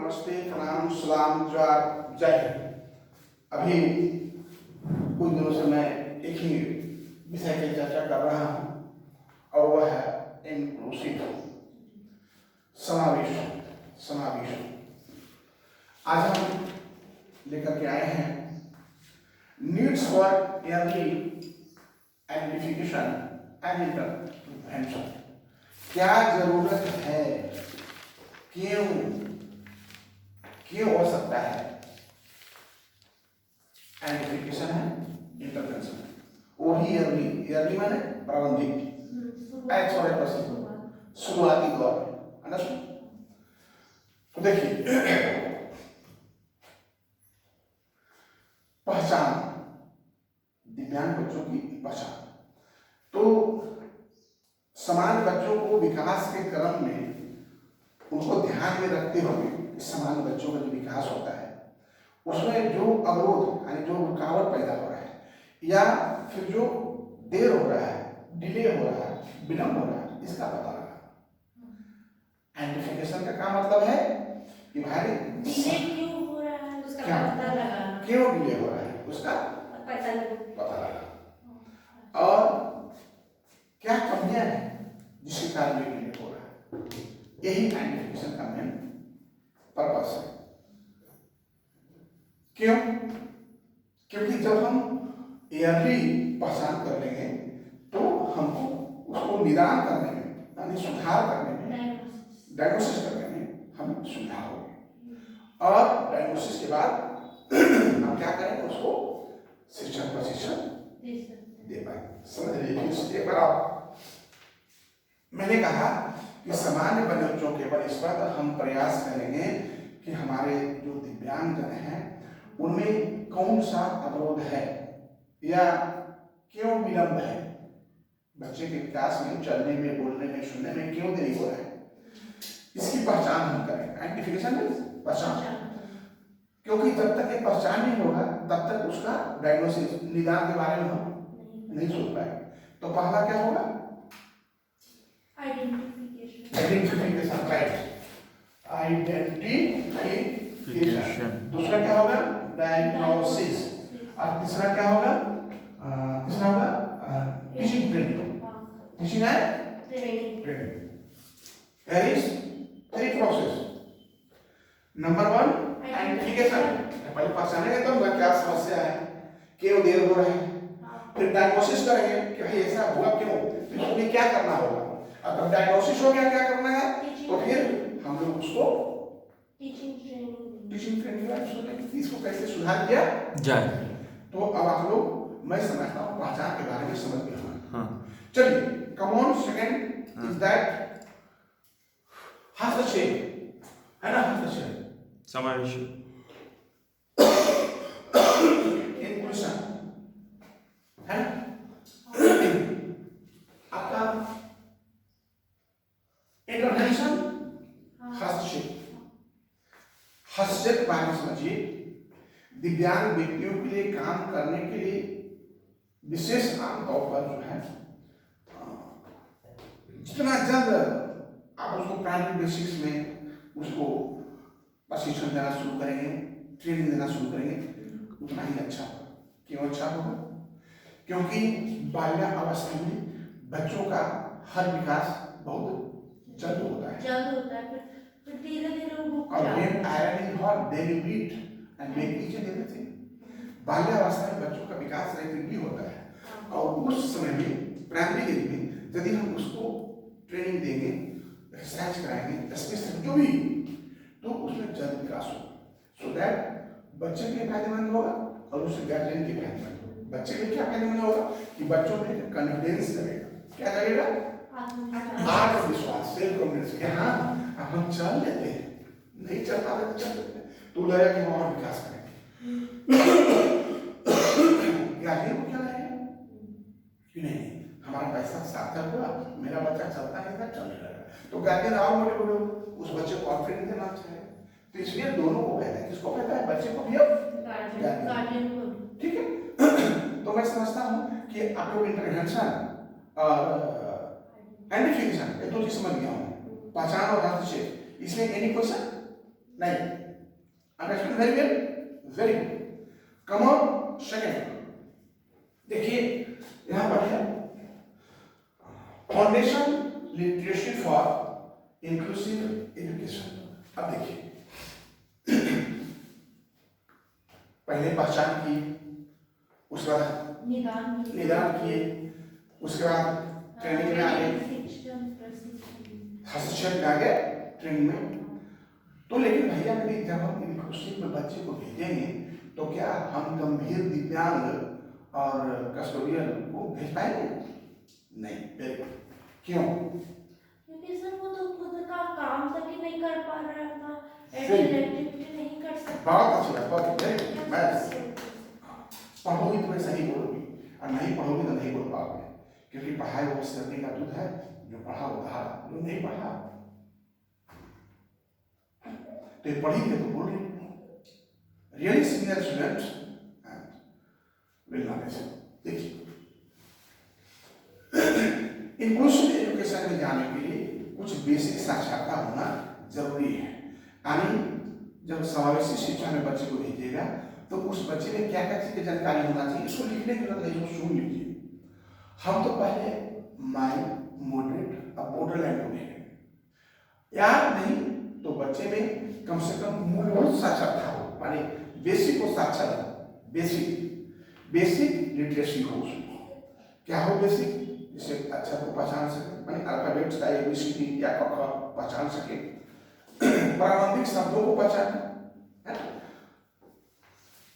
नमस्ते, प्रणाम, सलाम, ज्वार, जय हिंद। अभी कुछ दिनों से मैं एक ही विषय की चर्चा कर रहा हूँ और वह है इंक्लूसिव, समावेश। आज हम लेकर के आए हैं needs for yearly identification and intervention. क्या जरूरत है, क्यों हो सकता है, आइडेंटिफिकेशन है, इंटरवेंशन है। वही ईयरली माने प्रारंभिक, शुरुआती दौर में। अंडरस्टूड? तो देखिए, पहचान, दिव्यांग बच्चों की पहचान। तो समान बच्चों को विकास के क्रम में उनको ध्यान में रखते हुए समान बच्चों का जो विकास होता है उसमें जो अवरोध यानी जो रुकावट पैदा हो रहा है या फिर जो देर हो रहा है, डिले हो रहा है, विलंब हो रहा है, इसका पता लगा। आइडेंटिफिकेशन का क्या मतलब है कि भाई डिले क्यों हो रहा है उसका पता लगा, क्यों डिले हो रहा है उसका पता लगा, और क्या कमियां हैं जिसके कारण ये डिले हो रहा है। यही आइडेंटिफिकेशन का मेन पर्पस है। क्यों? क्योंकि जब हम ईयरली पहचान कर लेंगे तो हमको उसको निदान करने में यानी सुधार करने में, डायग्नोसिस करने में हम सुविधा होगी। और डायग्नोसिस के बाद हम क्या करेंगे, उसको शिक्षण प्रशिक्षण दे पाएंगे। समझ लीजिए, एक बार आप, मैंने कहा कि सामान्य बच्चों के पर हम प्रयास करेंगे कि हमारे जो दिव्यांगजन हैं उनमें कौन सा अवरोध है या क्यों विलंब है, बच्चे के विकास में, चलने में, बोलने में, सुनने में क्यों देरी हो रहा है, इसकी पहचान हम करें। आइडेंटिफिकेशन में पहचान, क्योंकि जब तक ये पहचान नहीं होगा तब तक उसका डायग्नोसिस, निदान के बारे में हम नहीं सोच पाएंगे। तो पहला क्या होगा, आइडेंटिफिकेशन, राइट, आइडेंटिफिकेशन। दूसरा क्या होगा, डायग्नोसिस, और तीसरा क्या होगा, टीचिंग ट्रेनिंग। टीचिंग है training. There is three process. Number 1 identification, पहले पहचानेंगे तो क्या समस्या है, क्यों देर हो रहा है, फिर डायग्नोसिस करेंगे कि भाई ऐसा हुआ क्यों, फिर उसमें क्या करना होगा। अगर डायग्नोसिस हो गया, क्या करना है, तो फिर हम लोग उसको टीचिंग ट्रेनिंग इसको कैसे सुधार किया जाए। तो अब आप लोग, मैं समझता हूँ पहचान के बारे में समझ गए हैं। हाँ, चलिए, come on, second is that हस्तक्षेप, है ना, हस्तक्षेप, समावेश, इंक्लूजन, है ना। आपका इंटरवेंशन, हस्तक्षेप। हस्तक्षेप माने समझिए, दिव्यांग व्यक्तियों के लिए काम करने के लिए विशेष आमतौर पर जो है जितना जल्द आप उसको प्राइमरी बेसिक्स में उसको प्रशिक्षण देना शुरू करेंगे, ट्रेनिंग देना शुरू करेंगे, उतना ही अच्छा होगा। क्यों अच्छा होगा? क्योंकि बाल्यावस्था में बच्चों का हर विकास बहुत जल्द होता है, फिर धीरे-धीरे वो और when iron is hot, they will beat and make each and everything. बाल्यावस्था में बच्चों का विकास रैपिडली होता है और उस समय में प्राइमरी एज में यदि हम उसको ट्रेनिंग देंगे, एक्सरसाइज कराएंगे, स्पेशल जो भी, तो उसमें जल्द विकास होगा। सो दैट बच्चे के लिए फायदेमंद होगा और उससे गार्जियन के लिए फायदेमंद होगा। बच्चे के लिए क्या फायदेमंद होगा कि बच्चों में कॉन्फिडेंस लगेगा। क्या लगेगा? आत्मविश्वास, सेल्फ कॉन्फिडेंस। हाँ, अब हम चल लेते हैं, नहीं चल पा रहे तो चल लेते हैं, तो लगेगा कि हम और विकास करेंगे। गार्जियन को क्या लगेगा कि नहीं, हमारा पैसा सार्थक हुआ, मेरा बच्चा चलता है, चलने लगा, तो गार्जियन और मोटिवेट हो, उस बच्चे को कॉन्फिडेंस देना चाहिए। तो इसलिए दोनों को कहता है, किसको कहता है, बच्चे को भी और गार्जियन को। ठीक है। तो मैं समझता हूँ कि आप लोग इंटरवेंशन और आइडेंटिफिकेशन ये दो चीज समझ गया हूँ, पहचान और हस्तक्षेप। इसमें एनी क्वेश्चन? नहीं, understand very well, very good. Come on second, देखिए यहां पर है foundation literacy for inclusive education. अब देखिए पहले पहचान की, उसके बाद निदान किए, उसके बाद ट्रेनिंग में आगे, हस्तक्षेप में आगे ट्रेनिंग में। तो लेकिन भैया मेरी जब हम इंक्लूसिव में बच्चे को भेजेंगे तो क्या हम गंभीर दिव्यांग और कस्टोडियल को भेज पाएंगे? नहीं। क्यों? क्योंकि सर वो तो खुद का काम तक ही नहीं कर पा रहा था, सही। एक्टिविटी नहीं कर सकता। बहुत अच्छी बात, बहुत वेरी मैं पढ़ोगी तो मैं सही बोलूंगी, और नहीं पढ़ोगी तो नहीं बोल पाओगे, क्योंकि पढ़ाई वो सर्दी का दूध है, जो पढ़ा वो धारा, जो नहीं पढ़ा तो ये पढ़ी है तो बोल रही really senior student will not listen. देखिए इंक्लूसिव एजुकेशन में जाने के लिए कुछ बेसिक साक्षरता होना जरूरी है। यानी जब समावेशी शिक्षा में बच्चे को भेजिएगा तो उस बच्चे में क्या क्या चीज की जानकारी होना चाहिए, इसको लिखने की जरूरत नहीं, इसको सुन लीजिए। हम तो पहले माइल्ड, मॉडरेट और बॉर्डरलाइन को देखेंगे, याद नहीं तो बच्चे में कम से कम मूलभूत साक्षरता हो, माने बेसिक को साक्षर हो, बेसिक लिटरेसी हो उसमें। क्या हो बेसिक? जिसे अक्षर को पहचान सके, माने अल्फाबेट्स का ABCD या क ख पहचान सके, प्रारंभिक शब्दों को पहचाने,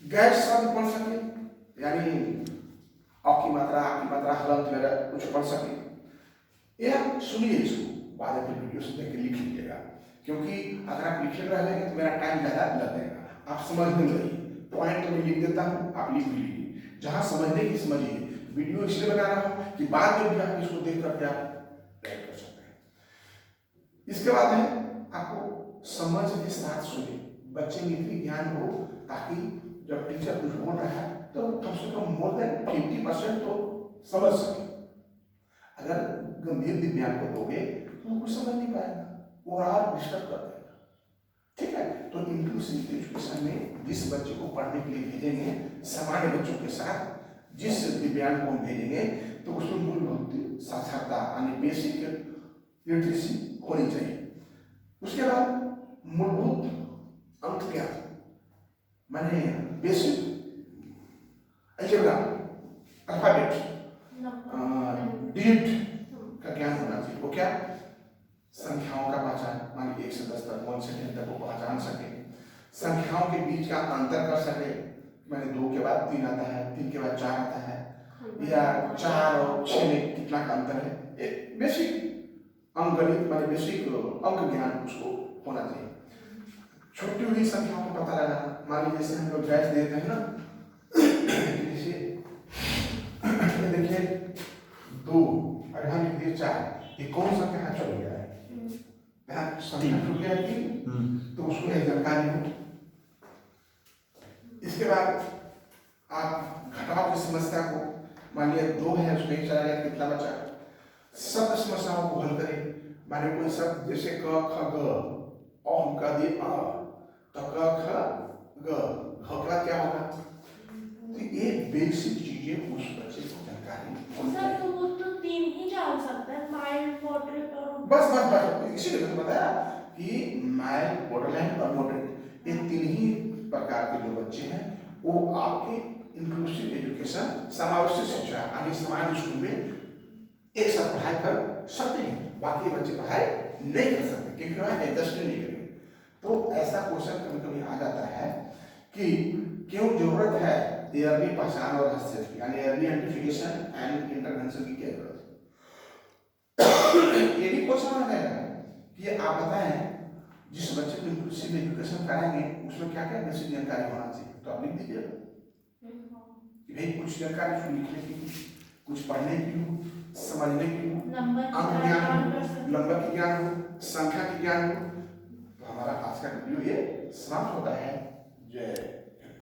गैर शब्द पढ़ सके, यानी अ की मात्रा, आ की मात्रा, हलंत वगैरह कुछ पढ़ सके। या सुनिए इसको, बाद में वीडियो से देख के लिख लीजिएगा, क्योंकि अगर आप लिखे रह जाएंगे तो मेरा टाइम ज़्यादा लग जाएगा। आप समझने लगिए, पॉइंट तो मैं लिख देता हूँ, आप लिख लीजिए, जहाँ समझने की समझिए। वीडियो इसलिए बना रहा हूँ कि बाद में भी आप इसको देख करके आप राइट कर सकते हैं। इसके बाद है आपको समझ के साथ सुने, बच्चे में इतनी ज्ञान हो ताकि जब टीचर कुछ बोल रहा है तो कम से कम मोर देन 50% तो समझ सके। अगर गंभीर दिव्यांग को दोगे तो कुछ समझ नहीं पाएगा, वो और डिस्टर्ब कर देगा। ठीक है, तो इंक्लूसिव एजुकेशन में जिस बच्चे को पढ़ने के लिए भेजेंगे, सामान्य बच्चों के साथ जिस दिव्यांग को हम भेजेंगे तो उसमें मूलभूत साक्षरता यानी बेसिक लिटरेसी होनी चाहिए। उसके बाद मूलभूत अंक ज्ञान, माने बेसिक अलजेब्रा, अल्फाबेट, डिजिट का ज्ञान होना चाहिए। वो क्या? संख्याओं का पहचान, मानिए 1 से 10 तक, 1 से 10 तक वो पहचान सके, संख्याओं के बीच का अंतर कर सके, मैंने 2 के बाद 3 आता है, 3 के बाद 4 आता है, या 4 और 6 में कितना का अंतर है, एक बेसिक अंकगणित माने बेसिक अंक ज्ञान उसको होना चाहिए। छोटी हुई संख्याओं को पता लगाना, मान लीजिए जैसे हम लोग गैस देते हैं ना, जैसे देखिए 2 और यहाँ लिख दिए 4, ये कौन सा कहाँ चल गया है, यहाँ संख्या छूट गया है, तो उसको एक जानकारी हो। इसके बाद आप घटाव की समस्या को, मान लिया 2 है उसमें 1 चला गया, कितना बचा? शब्द समस्याओं को हल करें, माने कोई शब्द जैसे क ख ग, ओम का दिए अ, तो क ख ग, घ का क्या होगा? तो ये बेसिक चीजें उस बच्चे को जानकारी होनी सर चाहिए। तो वो तो 3 ही डाल सकता है, माइल्ड, मॉडरेट और बस इसीलिए मैंने बताया कि माइल्ड, बॉर्डरलाइन और मॉडरेट, ये 3 ही प्रकार के जो बच्चे हैं वो आपके इंक्लूसिव एजुकेशन, समावेशी शिक्षा यानी समान स्कूल में एक साथ पढ़ाई कर सकते हैं, बाकी बच्चे पढ़ाई नहीं कर सकते क्योंकि वहाँ एडजस्ट नहीं करेंगे। तो ऐसा क्वेश्चन कभी कभी आ जाता है कि क्यों जरूरत है एयरली पहचान और हस्तक्षेप, यानी एयरली आइडेंटिफिकेशन एंड इंटरवेंशन की क्या जरूरत है। ये भी क्वेश्चन आ जाएगा कि आप बताएं जिस बच्चे को इंक्लूसिव एजुकेशन कराएंगे उसमें क्या क्या बेसिक जानकारी होना चाहिए, तो आप लिख दीजिए कि भाई कुछ जानकारी उसको लिखने की, कुछ पढ़ने की हो, समझने की हो, अंक ज्ञान हो, नंबर की ज्ञान हो, संख्या की ज्ञान हो। तो हमारा आज का वीडियो ये समाप्त होता है। जय